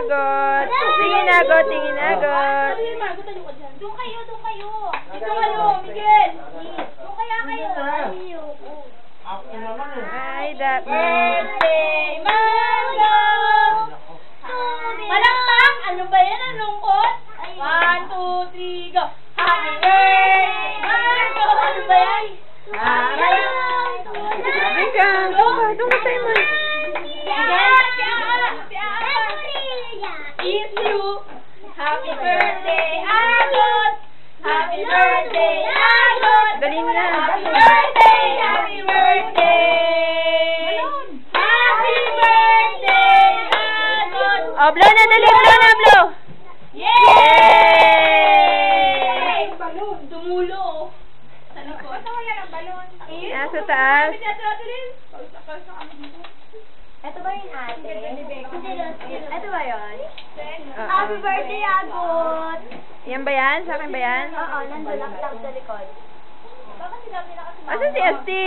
Agot. Tingin Agot, tingin Agot. Doon kayo. Dito kayo, Miguel. Doon kaya kayo. Ay, that Birthday, Mango! Palakpak! Ano ba yan? Anong kot? 1, 2, 3, go! Happy birthday, Mango! Ano ba yan? Sabi ka. Doon ka tayo man. Kiss you! Happy birthday, Agot! Happy birthday, Agot! Dali na. Happy birthday! Happy birthday! Happy birthday, Agot! Oh, blow na, dali, blow na, blow. Yay! Balon! Dumulo. Sa likod. Basta wala ng balon. Nasa taas. Ito ba yung ate? Ito ba yun? Oo. Happy birthday, Agot! Yan ba yan? Sa akin ba yan? Oo, nandun lang sa likod. Bakit sinabi na kasi Asan si Asti?